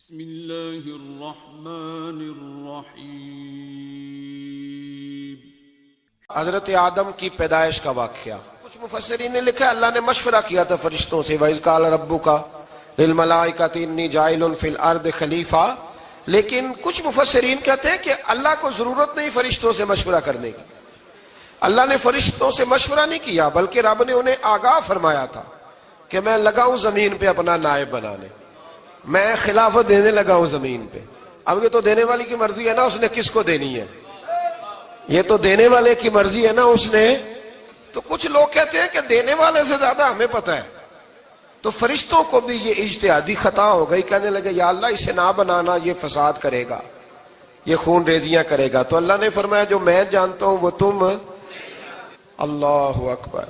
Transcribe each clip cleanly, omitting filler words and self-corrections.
بسم اللہ الرحمن الرحیم۔ حضرت آدم کی پیدائش کا واقعہ کچھ مفسرین نے لکھا اللہ نے مشورہ کیا تھا فرشتوں سے، وَإِذْ قَالَ رَبُّكَ لِلْمَلَائِكَةِ إِنِّي جَاعِلٌ فِي الْأَرْضِ خَلِيفَةً، لیکن کچھ مفسرین کہتے ہیں کہ اللہ کو ضرورت نہیں فرشتوں سے مشورہ کرنے کی، اللہ نے فرشتوں سے مشورہ نہیں کیا بلکہ رب نے انہیں آگاہ فرمایا تھا کہ میں لگا ہوں زمین پہ اپنا نائب بنانے، میں خلافت دینے لگا ہوں زمین پہ۔ اب یہ تو دینے والی کی مرضی ہے نا اس نے کس کو دینی ہے، یہ تو دینے والے کی مرضی ہے نا اس نے۔ تو کچھ لوگ کہتے ہیں کہ دینے والے سے زیادہ ہمیں پتہ ہے، تو فرشتوں کو بھی یہ اجتہادی خطا ہو گئی، کہنے لگے یا اللہ اسے نہ بنانا، یہ فساد کرے گا، یہ خون ریزیاں کرے گا۔ تو اللہ نے فرمایا جو میں جانتا ہوں وہ تم۔ اللہ اکبر۔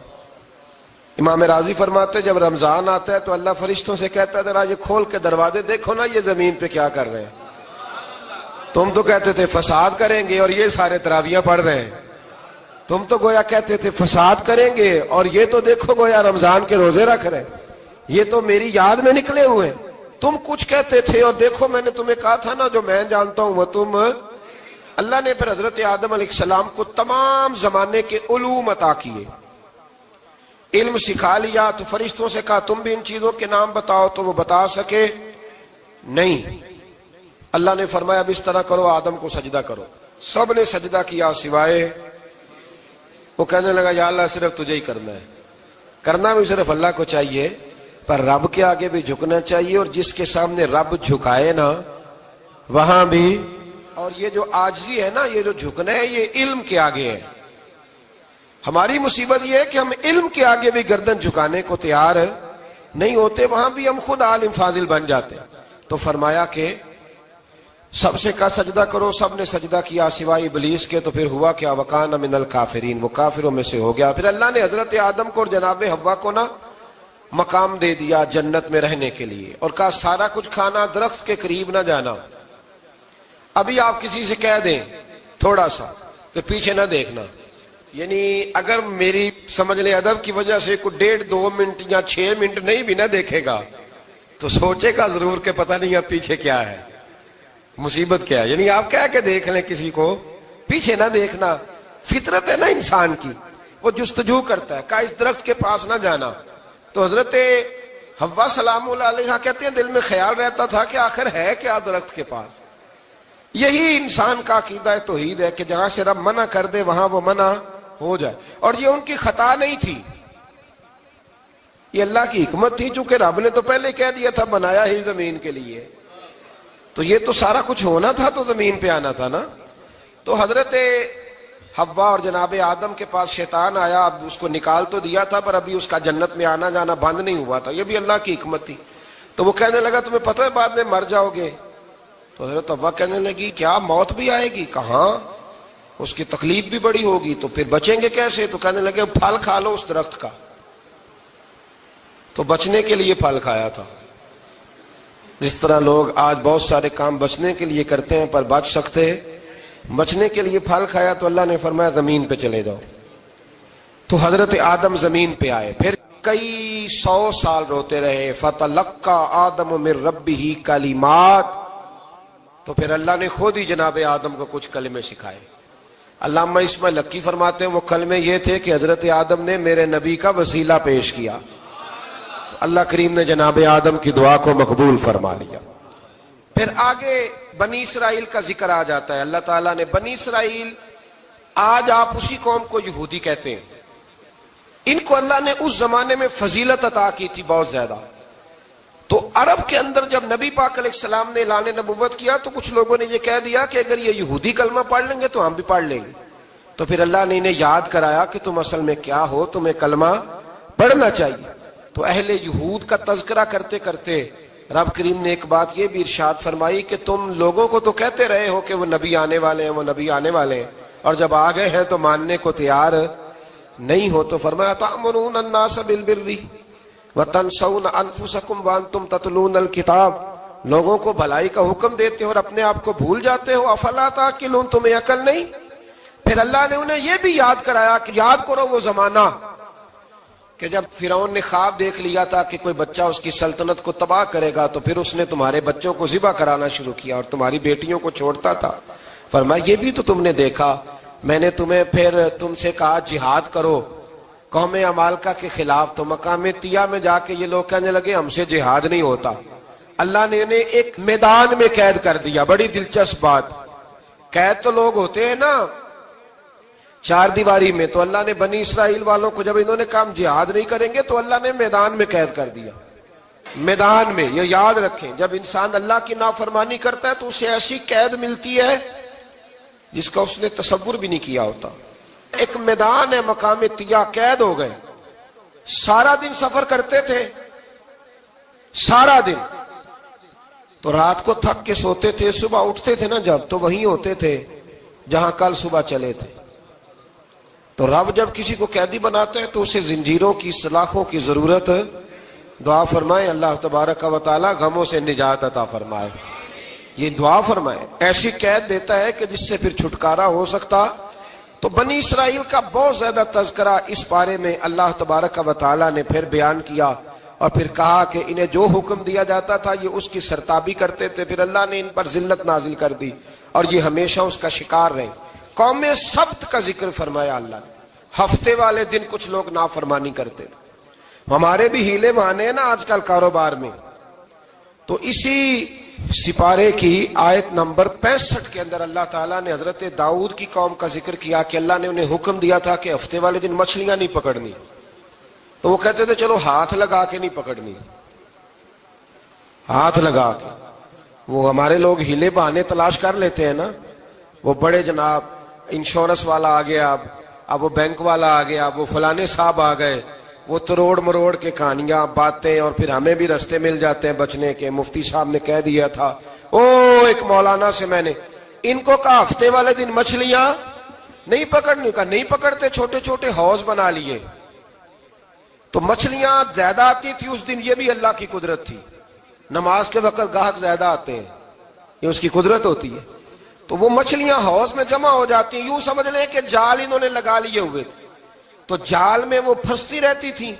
امام راضی فرماتے جب رمضان آتا ہے تو اللہ فرشتوں سے کہتا ہے ذرا یہ کھول کے دروازے دیکھو نا یہ زمین پہ کیا کر رہے ہیں، تم تو کہتے تھے فساد کریں گے اور یہ سارے تراویحیں پڑھ رہے ہیں، تم تو گویا کہتے تھے فساد کریں گے اور یہ تو دیکھو گویا رمضان کے روزے رکھ رہے ہیں، یہ تو میری یاد میں نکلے ہوئے، تم کچھ کہتے تھے اور دیکھو میں نے تمہیں کہا تھا نا جو میں جانتا ہوں وہ تم۔ اللہ نے پھر حضرت آدم علیہ السلام کو تمام زمانے کے علوم عطا کیے، علم سکھا لیا۔ تو فرشتوں سے کہا تم بھی ان چیزوں کے نام بتاؤ، تو وہ بتا سکے نہیں۔ اللہ نے فرمایا اب اس طرح کرو آدم کو سجدہ کرو، سب نے سجدہ کیا سوائے وہ، کہنے لگا یا اللہ صرف تجھے ہی کرنا ہے، کرنا بھی صرف اللہ کو چاہیے پر رب کے آگے بھی جھکنا چاہیے، اور جس کے سامنے رب جھکائے نا وہاں بھی۔ اور یہ جو عاجزی ہے نا، یہ جو جھکنا ہے یہ علم کے آگے ہے۔ ہماری مصیبت یہ ہے کہ ہم علم کے آگے بھی گردن جھکانے کو تیار نہیں ہوتے، وہاں بھی ہم خود عالم فاضل بن جاتے ہیں۔ تو فرمایا کہ سب سے کہا سجدہ کرو، سب نے سجدہ کیا سوائے ابلیس کے۔ تو پھر ہوا کیا وکان من الکافرین، وہ کافروں میں سے ہو گیا۔ پھر اللہ نے حضرت آدم کو اور جناب حوا کو نا مقام دے دیا جنت میں رہنے کے لیے، اور کہا سارا کچھ کھانا، درخت کے قریب نہ جانا۔ ابھی آپ کسی سے کہہ دیں تھوڑا سا کہ پیچھے نہ دیکھنا، یعنی اگر میری سمجھ لیں ادب کی وجہ سے کوئی 1.5-2 منٹ یا 6 منٹ نہیں بھی نہ دیکھے گا تو سوچے گا ضرور کہ پتہ نہیں اب پیچھے کیا ہے، مصیبت کیا ہے۔ یعنی آپ کہہ کے دیکھ لیں کسی کو، پیچھے نہ دیکھنا فطرت ہے نا انسان کی، وہ جستجو کرتا ہے، کہا اس درخت کے پاس نہ جانا۔ تو حضرت حوا سلام اللہ علیہ کہتے ہیں دل میں خیال رہتا تھا کہ آخر ہے کیا درخت کے پاس۔ یہی انسان کا عقیدہ توحید ہے کہ جہاں سے رب منع کر دے وہاں وہ منع ہو جائے، اور یہ ان کی خطا نہیں تھی، یہ اللہ کی حکمت تھی، چونکہ رب نے تو پہلے کہہ دیا تھا بنایا ہی زمین کے لیے، تو یہ تو سارا کچھ ہونا تھا تو زمین پہ آنا تھا نا۔ تو حضرت حوا اور جناب آدم کے پاس شیطان آیا، اب اس کو نکال تو دیا تھا پر ابھی اس کا جنت میں آنا جانا بند نہیں ہوا تھا، یہ بھی اللہ کی حکمت تھی۔ تو وہ کہنے لگا تمہیں پتہ ہے بعد میں مر جاؤ گے؟ تو حضرت حوا کہنے لگی کیا موت بھی آئے گی؟ کہاں، اس کی تکلیف بھی بڑی ہوگی، تو پھر بچیں گے کیسے؟ تو کہنے لگے پھل کھا لو اس درخت کا۔ تو بچنے کے لیے پھل کھایا تھا، جس طرح لوگ آج بہت سارے کام بچنے کے لیے کرتے ہیں پر بچ سکتے، بچنے کے لیے پھل کھایا۔ تو اللہ نے فرمایا زمین پہ چلے جاؤ۔ تو حضرت آدم زمین پہ آئے، پھر کئی 100 سال روتے رہے۔ فَتَلَقَّى آدَمُ مِن رَبِّهِ کَلِمَاتٍ، تو پھر اللہ نے خود ہی جناب آدم کو کچھ کلمے سکھائے۔ علامہ اسماعیل لکی فرماتے ہیں وہ کلمے یہ تھے کہ حضرت آدم نے میرے نبی کا وسیلہ پیش کیا، اللہ کریم نے جناب آدم کی دعا کو مقبول فرما لیا۔ پھر آگے بنی اسرائیل کا ذکر آ جاتا ہے۔ اللہ تعالیٰ نے بنی اسرائیل، آج آپ اسی قوم کو یہودی کہتے ہیں، ان کو اللہ نے اس زمانے میں فضیلت عطا کی تھی بہت زیادہ۔ تو عرب کے اندر جب نبی پاک علیہ السلام نے اعلان نبوت کیا تو کچھ لوگوں نے یہ کہہ دیا کہ اگر یہ یہودی کلمہ پڑھ لیں گے تو ہم بھی پڑھ لیں گے۔ تو پھر اللہ نے انہیں یاد کرایا کہ تم اصل میں کیا ہو، تمہیں کلمہ پڑھنا چاہیے۔ تو اہل یہود کا تذکرہ کرتے کرتے رب کریم نے ایک بات یہ بھی ارشاد فرمائی کہ تم لوگوں کو تو کہتے رہے ہو کہ وہ نبی آنے والے ہیں، وہ نبی آنے والے ہیں، اور جب آ گئے ہیں تو ماننے کو تیار نہیں ہو۔ تو فرمایا تأمرون الناس بالبر وَتَنْسَوْنَ أَنفُسَكُمْ وَأَنْتُمْ تَتْلُونَ الْكِتَابَ، لوگوں کو بھلائی کا حکم دیتے ہو اور اپنے آپ کو بھول جاتے ہو۔ أَفَلَا تَعْقِلُونَ، تمہیں عقل نہیں؟ پھر اللہ نے انہیں یہ بھی یاد کرایا کہ یاد کرو وہ زمانہ کہ جب فرعون نے خواب دیکھ لیا تھا کہ کوئی بچہ اس کی سلطنت کو تباہ کرے گا تو پھر اس نے تمہارے بچوں کو ذبح کرانا شروع کیا اور تمہاری بیٹیوں کو چھوڑتا تھا. فرمایا یہ بھی تو تم نے دیکھا, میں نے تمہیں پھر تم سے کہا جہاد کرو قوم عمالقہ کے خلاف, تو مقام طیہ میں جا کے یہ لوگ کہنے لگے ہم سے جہاد نہیں ہوتا. اللہ نے انہیں ایک میدان میں قید کر دیا. بڑی دلچسپ بات, قید تو لوگ ہوتے ہیں نا چار دیواری میں, تو اللہ نے بنی اسرائیل والوں کو جب انہوں نے کہا جہاد نہیں کریں گے تو اللہ نے میدان میں قید کر دیا. میدان میں, یہ یاد رکھیں, جب انسان اللہ کی نافرمانی کرتا ہے تو اسے ایسی قید ملتی ہے جس کا اس نے تصور بھی نہیں کیا ہوتا. ایک میدان ہے مقام طیہ, قید ہو گئے, سارا دن سفر کرتے تھے, سارا دن, تو رات کو تھک کے سوتے تھے, صبح اٹھتے تھے نا جب, تو وہیں ہوتے تھے جہاں کل صبح چلے تھے. تو رب جب کسی کو قیدی بناتا ہے تو اسے زنجیروں کی سلاخوں کی ضرورت, دعا فرمائے اللہ تبارک و تعالی غموں سے نجات عطا فرمائے. یہ دعا فرمائے, ایسی قید دیتا ہے کہ جس سے پھر چھٹکارا ہو سکتا. تو بنی اسرائیل کا بہت زیادہ تذکرہ اس بارے میں اللہ تبارک و تعالی نے پھر بیان کیا, اور پھر کہا کہ انہیں جو حکم دیا جاتا تھا یہ اس کی سرتابی کرتے تھے, پھر اللہ نے ان پر ذلت نازل کر دی اور یہ ہمیشہ اس کا شکار رہے. قوم سبت کا ذکر فرمایا اللہ نے, ہفتے والے دن کچھ لوگ نافرمانی کرتے تھے. ہمارے بھی ہیلے بہانے ہیں نا آج کل کاروبار میں. تو اسی سپارے کی آیت نمبر 65 کے اندر اللہ تعالیٰ نے حضرت داؤد کی قوم کا ذکر کیا کہ اللہ نے انہیں حکم دیا تھا کہ ہفتے والے دن مچھلیاں نہیں پکڑنی. تو وہ کہتے تھے چلو ہاتھ لگا کے نہیں پکڑنی, ہاتھ لگا کے. وہ ہمارے لوگ ہیلے بہانے تلاش کر لیتے ہیں نا, وہ بڑے جناب انشورنس والا آ گیا, اب وہ بینک والا آ گیا, وہ فلانے صاحب آ گئے, وہ تروڑ مروڑ کے کہانیاں باتیں, اور پھر ہمیں بھی رستے مل جاتے ہیں بچنے کے. مفتی صاحب نے کہہ دیا تھا ایک مولانا سے میں نے ان کو کہا ہفتے والے دن مچھلیاں نہیں پکڑنی, کہا نہیں پکڑتے, چھوٹے چھوٹے حوض بنا لیے. تو مچھلیاں زیادہ آتی تھی اس دن, یہ بھی اللہ کی قدرت تھی. نماز کے وقت گاہک زیادہ آتے ہیں, یہ اس کی قدرت ہوتی ہے. تو وہ مچھلیاں حوض میں جمع ہو جاتی ہیں, یوں سمجھ لیں کہ جال انہوں نے لگا لیے ہوئے تھے, تو جال میں وہ پھنستی رہتی تھی,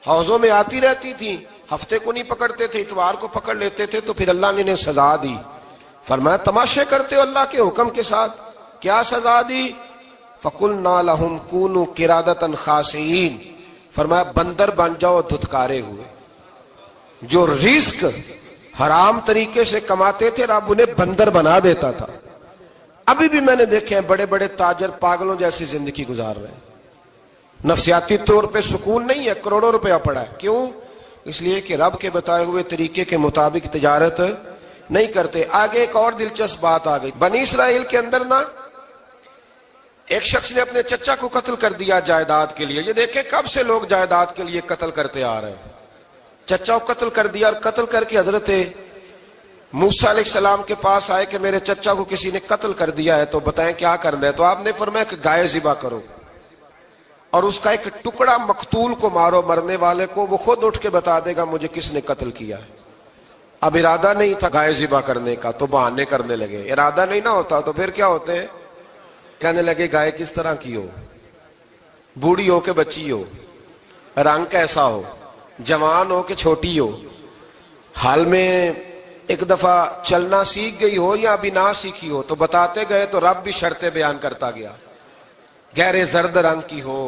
حوضوں میں آتی رہتی تھی. ہفتے کو نہیں پکڑتے تھے, اتوار کو پکڑ لیتے تھے. تو پھر اللہ نے انہیں سزا دی. فرمایا تماشے کرتے ہو اللہ کے حکم کے ساتھ, کیا سزا دی؟ فَقُلْنَا لَهُمْ كُونُوا قِرَادَةً خَاسِئِينَ, فرمایا بندر بن جاؤ دھتکارے ہوئے. جو رزق حرام طریقے سے کماتے تھے رب انہیں بندر بنا دیتا تھا. ابھی بھی میں نے دیکھے ہیں بڑے بڑے تاجر پاگلوں جیسی زندگی گزار رہے ہیں, نفسیاتی طور پہ سکون نہیں ہے, کروڑوں روپیہ پڑا ہے. کیوں؟ اس لیے کہ رب کے بتائے ہوئے طریقے کے مطابق تجارت نہیں کرتے. آگے ایک اور دلچسپ بات آ گئی. بنی اسرائیل کے اندر نا ایک شخص نے اپنے چچا کو قتل کر دیا جائیداد کے لیے. یہ دیکھیں کب سے لوگ جائیداد کے لیے قتل کرتے آ رہے ہیں. چچا کو قتل کر دیا, اور قتل کر کے حضرت موسیٰ علیہ السلام کے پاس آئے کہ میرے چچا کو کسی نے قتل کر دیا ہے, تو بتائیں کیا کرنا ہے. تو آپ نے فرمایا کہ گائے ذبح کرو اور اس کا ایک ٹکڑا مقتول کو مارو, مرنے والے کو, وہ خود اٹھ کے بتا دے گا مجھے کس نے قتل کیا ہے. اب ارادہ نہیں تھا گائے ذبح کرنے کا تو بہانے کرنے لگے. ارادہ نہیں نہ ہوتا تو پھر کیا ہوتے ہیں, کہنے لگے گائے کس طرح کی ہو, بوڑھی ہو کہ بچی ہو, رنگ کیسا ہو, جوان ہو کہ چھوٹی ہو, حال میں ایک دفعہ چلنا سیکھ گئی ہو یا ابھی نہ سیکھی ہو. تو بتاتے گئے تو رب بھی شرطیں بیان کرتا گیا. گہرے زرد رنگ کی ہو,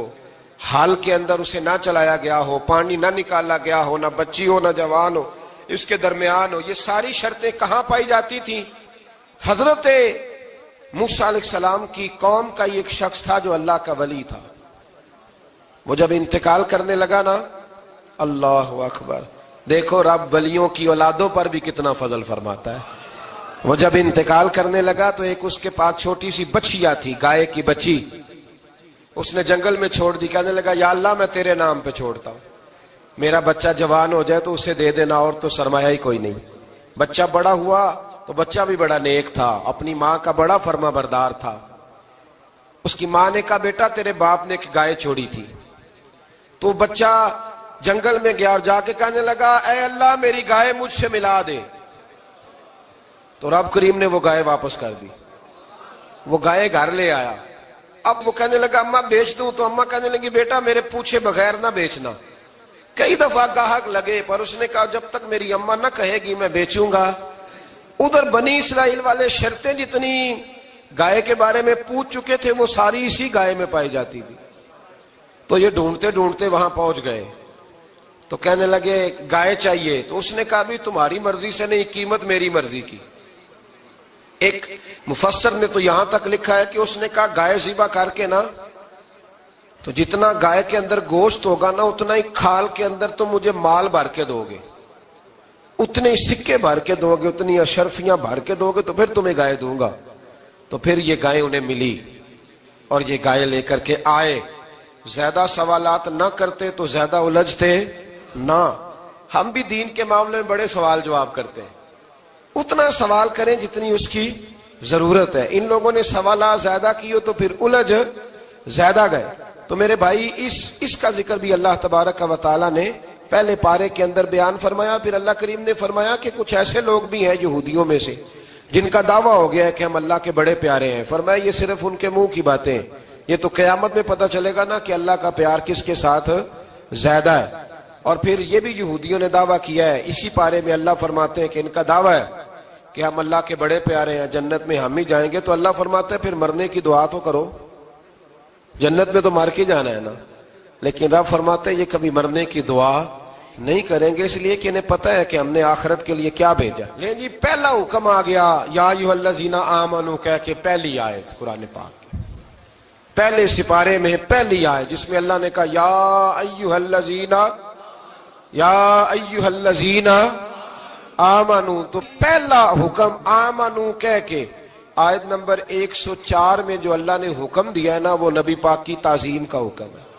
حال کے اندر اسے نہ چلایا گیا ہو, پانی نہ نکالا گیا ہو, نہ بچی ہو نہ جوان ہو, اس کے درمیان ہو. یہ ساری شرطیں کہاں پائی جاتی تھیں؟ حضرت موسیٰ علیہ السلام کی قوم کا ایک شخص تھا جو اللہ کا ولی تھا. وہ جب انتقال کرنے لگا نا, اللہ اکبر, دیکھو رب ولیوں کی اولادوں پر بھی کتنا فضل فرماتا ہے. وہ جب انتقال کرنے لگا تو ایک اس کے پاس چھوٹی سی بچیا تھی, گائے کی بچی, اس نے جنگل میں چھوڑ دی. کہنے لگا یا اللہ میں تیرے نام پہ چھوڑتا ہوں, میرا بچہ جوان ہو جائے تو اسے دے دینا, اور تو سرمایہ ہی کوئی نہیں. بچہ بڑا ہوا تو بچہ بھی بڑا نیک تھا, اپنی ماں کا بڑا فرما بردار تھا. اس کی ماں نے کہا بیٹا تیرے باپ نے ایک گائے چھوڑی تھی. تو بچہ جنگل میں گیا اور جا کے کہنے لگا اے اللہ میری گائے مجھ سے ملا دے. تو رب کریم نے وہ گائے واپس کر دی. وہ گائے گھر لے آیا, اب وہ کہنے لگا اماں بیچ دوں، تو اماں کہنے لگی بیٹا میرے پوچھے بغیر نہ بیچنا۔ کئی دفعہ گاہک لگے پر اس نے کہا جب تک میری اماں نہ کہے گی میں بیچوں گا۔ ادھر بنی اسرائیل والے شرطیں جتنی گائے کے بارے میں پوچھ چکے تھے وہ ساری اسی گائے میں پائی جاتی تھی، تو یہ ڈھونڈتے ڈھونڈتے وہاں پہنچ گئے، تو کہنے لگے گائے چاہیے، تو اس نے کہا بھی تمہاری مرضی سے نہیں، قیمت میری مرضی کی۔ ایک مفسر نے تو یہاں تک لکھا ہے کہ اس نے کہا گائے ذبح کر کے نا، تو جتنا گائے کے اندر گوشت ہوگا نا اتنا ہی کھال کے اندر تو مجھے مال بھر کے دو گے، اتنے ہی سکے بھر کے دو گے، اتنی اشرفیاں بھر کے دو گے تو پھر تمہیں گائے دوں گا۔ تو پھر یہ گائے انہیں ملی اور یہ گائے لے کر کے آئے۔ زیادہ سوالات نہ کرتے تو زیادہ الجھتے نہ۔ ہم بھی دین کے معاملے میں بڑے سوال جواب کرتے ہیں، اتنا سوال کریں جتنی اس کی ضرورت ہے۔ ان لوگوں نے سوالات زیادہ کیے تو پھر الجھ زیادہ گئے۔ تو میرے بھائی اس کا ذکر بھی اللہ تبارک و تعالیٰ نے پہلے پارے کے اندر بیان فرمایا۔ پھر اللہ کریم نے فرمایا کہ کچھ ایسے لوگ بھی ہیں یہودیوں میں سے جن کا دعویٰ ہو گیا ہے کہ ہم اللہ کے بڑے پیارے ہیں۔ فرمایا یہ صرف ان کے منہ کی باتیں، یہ تو قیامت میں پتہ چلے گا نا کہ اللہ کا پیار کس کے ساتھ زیادہ ہے۔ اور پھر یہ بھی یہودیوں نے دعویٰ کیا ہے، اسی پارے میں اللہ فرماتے ہیں کہ ان کا دعویٰ ہے کہ ہم اللہ کے بڑے پیارے ہیں، جنت میں ہم ہی جائیں گے۔ تو اللہ فرماتے ہیں پھر مرنے کی دعا تو کرو، جنت میں تو مر کے جانا ہے نا۔ لیکن رب فرماتے ہیں یہ کبھی مرنے کی دعا نہیں کریں گے، اس لیے کہ انہیں پتہ ہے کہ ہم نے آخرت کے لیے کیا بھیجا۔ لیکن جی پہلا حکم آ گیا یا ایھا الذین آمنوا کہہ کے، پہلی آیت قرآن پاک کی پہلے سپارے میں پہلی آیت جس میں اللہ نے کہا یا ایھا الذین آمنوا، تو پہلا حکم آمنوا کہہ کے آیت نمبر 104 میں جو اللہ نے حکم دیا ہے نا وہ نبی پاک کی تعظیم کا حکم ہے۔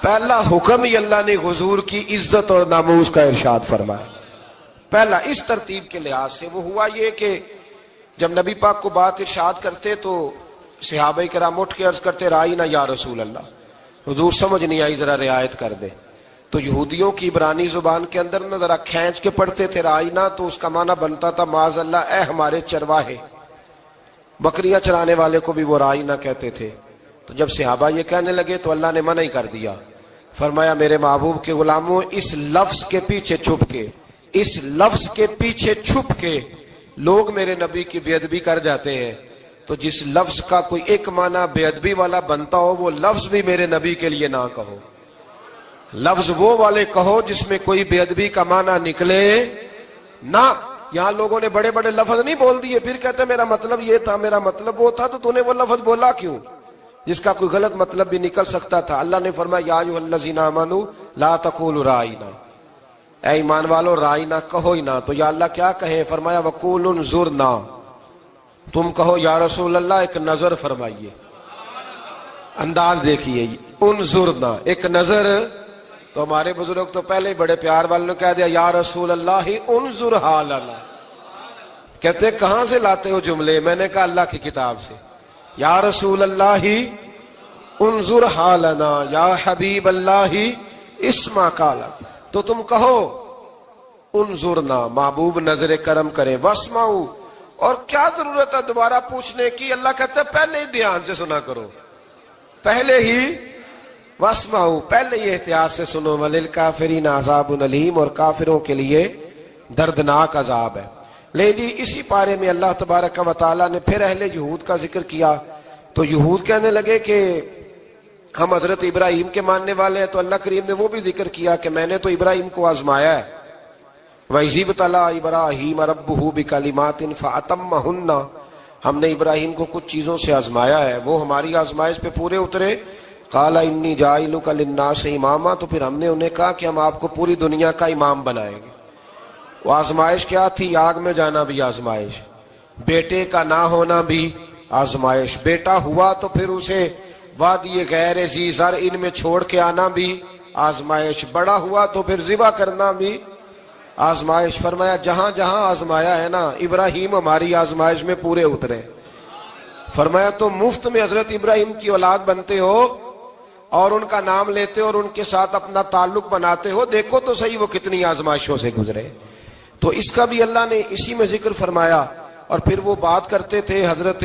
پہلا حکم ہی اللہ نے حضور کی عزت اور ناموس کا ارشاد فرمایا۔ پہلا اس ترتیب کے لحاظ سے وہ ہوا یہ کہ جب نبی پاک کو بات ارشاد کرتے تو صحابہ کرام اٹھ کے عرض کرتے رائینا یا رسول اللہ، حضور سمجھ نہیں آئی ذرا رعایت کر دے۔ تو یہودیوں کی عبرانی زبان کے اندر نہ ذرا کھینچ کے پڑھتے تھے رائینا، تو اس کا معنی بنتا تھا معاذ اللہ اے ہمارے چرواہے، بکریاں چرانے والے کو بھی وہ رائینا کہتے تھے۔ تو جب صحابہ یہ کہنے لگے تو اللہ نے منع ہی کر دیا، فرمایا میرے محبوب کے غلاموں اس لفظ کے پیچھے چھپ کے لوگ میرے نبی کی بے ادبی کر جاتے ہیں، تو جس لفظ کا کوئی ایک معنی بے ادبی والا بنتا ہو وہ لفظ بھی میرے نبی کے لیے نہ کہو، لفظ وہ والے کہو جس میں کوئی بے ادبی کا معنی نکلے نہ۔ یہاں لوگوں نے بڑے بڑے لفظ نہیں بول دیے، پھر کہتے میرا مطلب یہ تھا، میرا مطلب وہ تھا، تو نے وہ لفظ بولا کیوں جس کا کوئی غلط مطلب بھی نکل سکتا تھا۔ اللہ نے فرمایا یا ایھا الذین آمنوا لا تقولوا رائینا، اے ایمان والو رائینا کہو ہی نہ۔ تو یا اللہ کیا کہیں؟ فرمایا وقولوا انظرنا، تم کہو یا رسول اللہ ایک نظر فرمائیے، انداز دیکھیے، انظرنا ایک نظر۔ تو ہمارے بزرگ تو پہلے ہی بڑے پیار والوں نے کہہ دیا یا رسول اللہ انظر حالنا، کہتے کہاں سے لاتے ہو جملے؟ میں نے کہا اللہ کی کتاب سے، یا رسول اللہ انظر حالنا یا حبیب اللہ اسمع قالا، تو تم کہو انظرنا محبوب نظر کرم کرے، واسمعوا، اور کیا ضرورت ہے دوبارہ پوچھنے کی؟ اللہ کہتا ہے پہلے ہی دھیان سے سنا کرو، پہلے ہی واسمعوا، پہلے ہی احتیاط سے سنو، وللکافرین عذاب علیم، اور کافروں کے لیے دردناک عذاب ہے۔ لیکن جی اسی پارے میں اللہ تبارک و تعالیٰ نے پھر اہل یہود کا ذکر کیا، تو یہود کہنے لگے کہ ہم حضرت ابراہیم کے ماننے والے ہیں، تو اللہ کریم نے وہ بھی ذکر کیا کہ میں نے تو ابراہیم کو آزمایا ہے، وَإِذِ ابْتَلَىٰ إِبْرَاهِيمَ رَبُّهُ بِكَلِمَاتٍ فَأَتَمَّهُنَّ، ہم نے ابراہیم کو کچھ چیزوں سے آزمایا ہے، وہ ہماری آزمائش پہ پورے اترے۔ قَالَ إِنِّي جَاعِلُكَ لِلنَّاسِ إِمَامًا، تو پھر ہم نے انہیں کہا کہ ہم آپ کو پوری دنیا کا امام بنائیں گے۔ وہ آزمائش کیا تھی؟ آگ میں جانا بھی آزمائش، بیٹے کا نہ ہونا بھی آزمائش، بیٹا ہوا تو پھر اسے وادی غیر ذی زرع میں چھوڑ کے آنا بھی آزمائش، بڑا ہوا تو پھر ذبح کرنا بھی آزمائش۔ فرمایا جہاں جہاں آزمایا ہے نا ابراہیم ہماری آزمائش میں پورے اترے۔ فرمایا تو مفت میں حضرت ابراہیم کی اولاد بنتے ہو اور ان کا نام لیتے ہو اور ان کے ساتھ اپنا تعلق بناتے ہو، دیکھو تو صحیح وہ کتنی آزمائشوں سے گزرے۔ تو اس کا بھی اللہ نے اسی میں ذکر فرمایا۔ اور پھر وہ بات کرتے تھے حضرت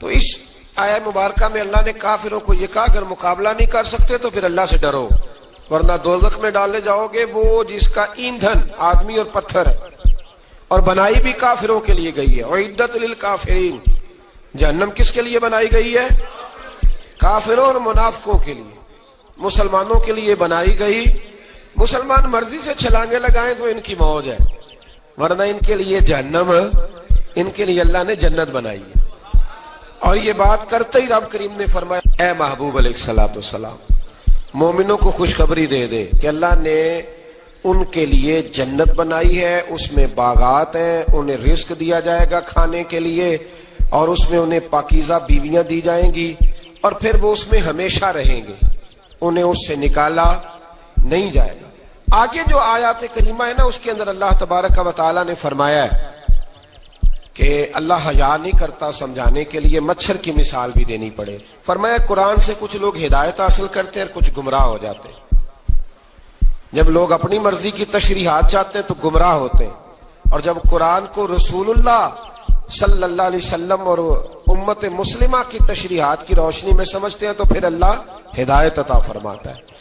تو اس آیہ مبارکہ میں اللہ نے کافروں کو یہ کہا اگر مقابلہ نہیں کر سکتے تو پھر اللہ سے ڈرو، ورنہ دوزخ میں ڈالے جاؤ گے، وہ جس کا ایندھن آدمی اور پتھر ہے، اور بنائی بھی کافروں کے لیے گئی ہے۔ اعدت للکافرین، جہنم کس کے لیے بنائی گئی ہے؟ کافروں اور منافقوں کے لیے۔ مسلمانوں کے لیے بنائی گئی، مسلمان مرضی سے چھلانگے لگائیں تو ان کی موج ہے، ورنہ ان کے لیے جہنم، ان کے لیے اللہ نے جنت بنائی ہے۔ اور یہ بات کرتے ہی رب کریم نے فرمایا اے محبوب علیہ الصلوۃ والسلام مومنوں کو خوشخبری دے دے کہ اللہ نے ان کے لیے جنت بنائی ہے، اس میں باغات ہیں، انہیں رزق دیا جائے گا کھانے کے لیے، اور اس میں انہیں پاکیزہ بیویاں دی جائیں گی، اور پھر وہ اس میں ہمیشہ رہیں گے، انہیں اس سے نکالا نہیں جائے گا۔ آگے جو آیات کریمہ ہے نا، اس کے اندر اللہ تبارک و تعالیٰ نے فرمایا ہے کہ اللہ حیا نہیں کرتا سمجھانے کے لیے مچھر کی مثال بھی دینی پڑے۔ فرمایا قرآن سے کچھ لوگ ہدایت حاصل کرتے ہیں اور کچھ گمراہ ہو جاتے ہیں۔ جب لوگ اپنی مرضی کی تشریحات چاہتے ہیں تو گمراہ ہوتے ہیں، اور جب قرآن کو رسول اللہ صلی اللہ علیہ وسلم اور امت مسلمہ کی تشریحات کی روشنی میں سمجھتے ہیں تو پھر اللہ ہدایت عطا فرماتا ہے۔